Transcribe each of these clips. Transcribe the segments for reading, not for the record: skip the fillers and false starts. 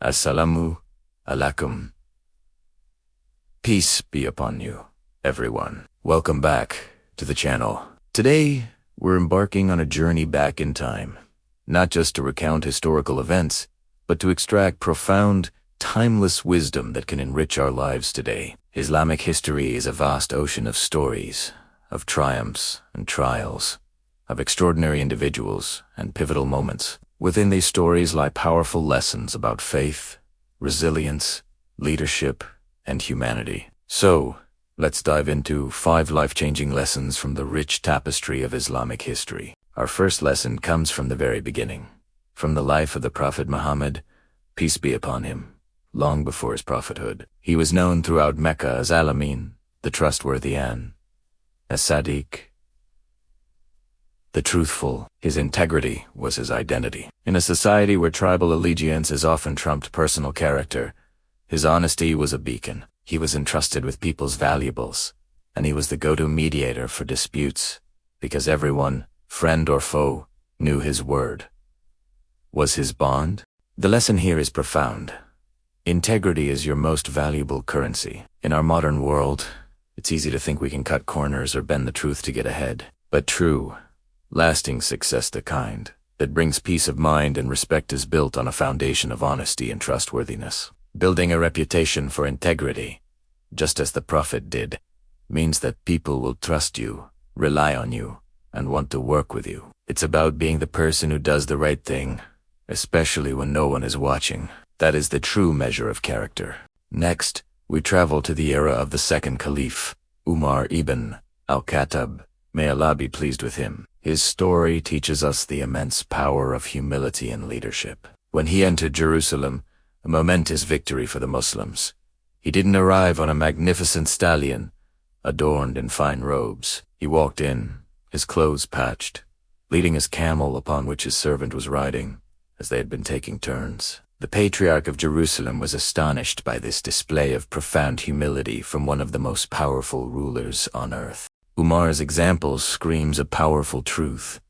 Assalamu alaikum. Peace be upon you, everyone. Welcome back to the channel. Today, we're embarking on a journey back in time, not just to recount historical events, but to extract profound, timeless wisdom that can enrich our lives today. Islamic history is a vast ocean of stories, of triumphs and trials, of extraordinary individuals and pivotal moments. Within these stories lie powerful lessons about faith, resilience, leadership, and humanity. So, let's dive into 5 life-changing lessons from the rich tapestry of Islamic history. Our first lesson comes from the very beginning, from the life of the Prophet Muhammad, peace be upon him. Long before his prophethood, he was known throughout Mecca as Al-Amin, the trustworthy, and as Sadiq, the truthful. His integrity was his identity. In a society where tribal allegiance is often trumped personal character, his honesty was a beacon. He was entrusted with people's valuables, and he was the go-to mediator for disputes, because everyone, friend or foe, knew his word was his bond. The lesson here is profound. Integrity is your most valuable currency. In our modern world, it's easy to think we can cut corners or bend the truth to get ahead. But true, lasting success, the kind that brings peace of mind and respect, is built on a foundation of honesty and trustworthiness. Building a reputation for integrity, just as the Prophet did, means that people will trust you, rely on you, and want to work with you. It's about being the person who does the right thing, especially when no one is watching. That is the true measure of character. Next, we travel to the era of the second caliph, Umar ibn al-Khattab. May Allah be pleased with him. His story teaches us the immense power of humility and leadership. When he entered Jerusalem, a momentous victory for the Muslims, he didn't arrive on a magnificent stallion, adorned in fine robes. He walked in, his clothes patched, leading his camel upon which his servant was riding, as they had been taking turns. The Patriarch of Jerusalem was astonished by this display of profound humility from one of the most powerful rulers on earth. Umar's example screams a powerful truth.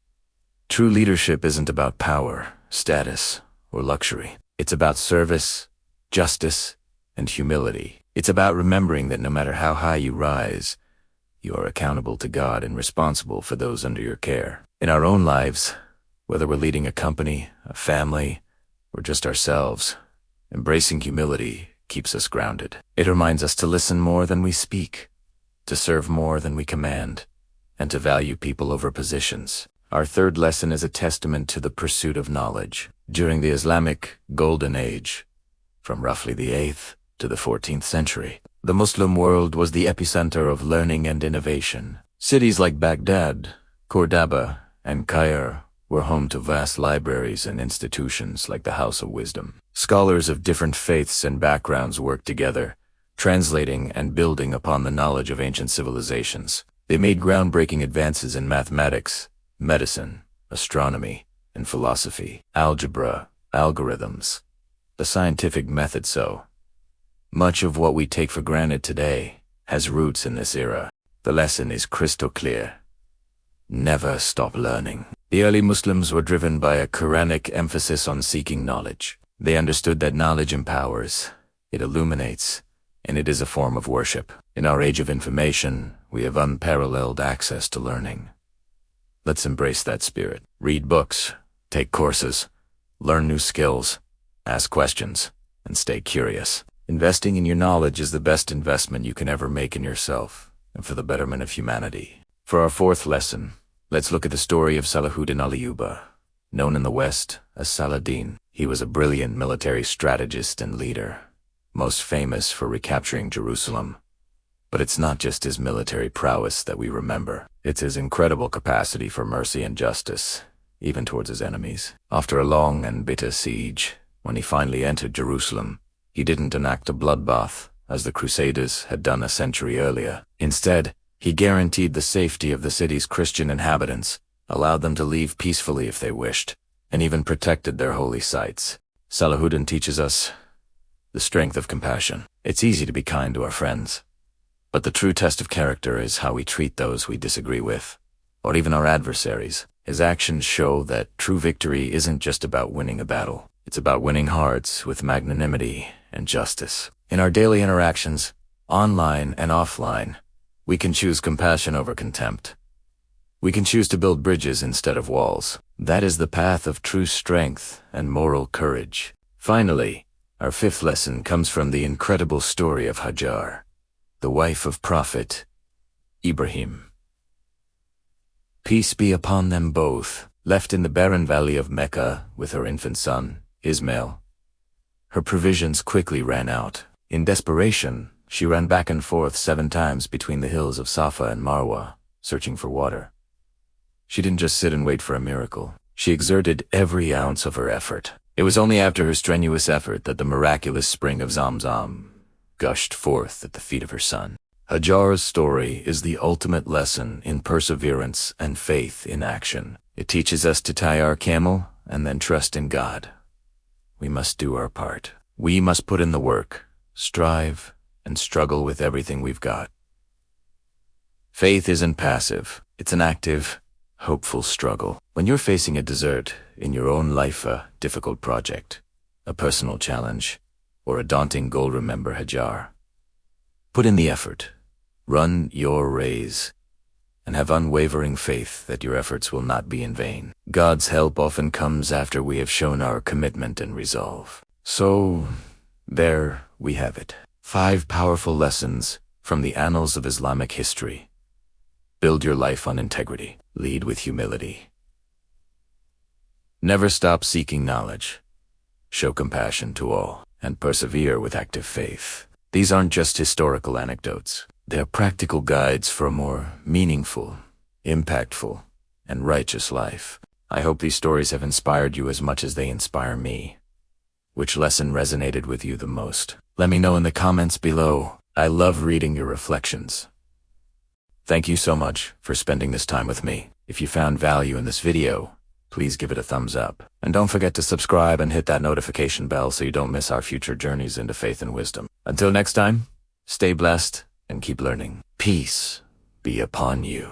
True leadership isn't about power, status, or luxury. It's about service, justice, and humility. It's about remembering that no matter how high you rise, you are accountable to God and responsible for those under your care. In our own lives, whether we're leading a company, a family, or just ourselves, embracing humility keeps us grounded. It reminds us to listen more than we speak, to serve more than we command, and to value people over positions. Our third lesson is a testament to the pursuit of knowledge. During the Islamic Golden Age, from roughly the 8th to the 14th century, the Muslim world was the epicenter of learning and innovation. Cities like Baghdad, Cordoba, and Cairo were home to vast libraries and institutions like the House of Wisdom. Scholars of different faiths and backgrounds worked together, translating and building upon the knowledge of ancient civilizations. They made groundbreaking advances in mathematics, medicine, astronomy, and philosophy, algebra, algorithms, the scientific method. So much of what we take for granted today has roots in this era. The lesson is crystal clear. Never stop learning. The early Muslims were driven by a Quranic emphasis on seeking knowledge. They understood that knowledge empowers, it illuminates, and it is a form of worship. In our age of information, we have unparalleled access to learning. Let's embrace that spirit. Read books, take courses, learn new skills, ask questions, and stay curious. Investing in your knowledge is the best investment you can ever make in yourself and for the betterment of humanity. For our fourth lesson, let's look at the story of Salahuddin al-Ayyubi, known in the West as Saladin. He was a brilliant military strategist and leader, most famous for recapturing Jerusalem. But it's not just his military prowess that we remember. It's his incredible capacity for mercy and justice, even towards his enemies. After a long and bitter siege, when he finally entered Jerusalem, he didn't enact a bloodbath, as the Crusaders had done a century earlier. Instead, he guaranteed the safety of the city's Christian inhabitants, allowed them to leave peacefully if they wished, and even protected their holy sites. Salahuddin teaches us the strength of compassion. It's easy to be kind to our friends, but the true test of character is how we treat those we disagree with, or even our adversaries. His actions show that true victory isn't just about winning a battle. It's about winning hearts with magnanimity and justice. In our daily interactions, online and offline, we can choose compassion over contempt. We can choose to build bridges instead of walls. That is the path of true strength and moral courage. Finally, our fifth lesson comes from the incredible story of Hajar, the wife of Prophet Ibrahim. Peace be upon them both, left in the barren valley of Mecca with her infant son, Ismail. Her provisions quickly ran out. In desperation, she ran back and forth 7 times between the hills of Safa and Marwa, searching for water. She didn't just sit and wait for a miracle. She exerted every ounce of her effort. It was only after her strenuous effort that the miraculous spring of Zamzam gushed forth at the feet of her son. Hajar's story is the ultimate lesson in perseverance and faith in action. It teaches us to tie our camel and then trust in God. We must do our part. We must put in the work, strive, and struggle with everything we've got. Faith isn't passive. It's an active, hopeful struggle. When you're facing a desert in your own life, a difficult project, a personal challenge, or a daunting goal, remember Hajar. Put in the effort, run your race, and have unwavering faith that your efforts will not be in vain. God's help often comes after we have shown our commitment and resolve. So, there we have it. 5 powerful lessons from the annals of Islamic history. Build your life on integrity. Lead with humility. Never stop seeking knowledge. Show compassion to all, and persevere with active faith. These aren't just historical anecdotes. They're practical guides for a more meaningful, impactful, and righteous life. I hope these stories have inspired you as much as they inspire me. Which lesson resonated with you the most? Let me know in the comments below. I love reading your reflections. Thank you so much for spending this time with me. If you found value in this video, please give it a thumbs up. And don't forget to subscribe and hit that notification bell so you don't miss our future journeys into faith and wisdom. Until next time, stay blessed and keep learning. Peace be upon you.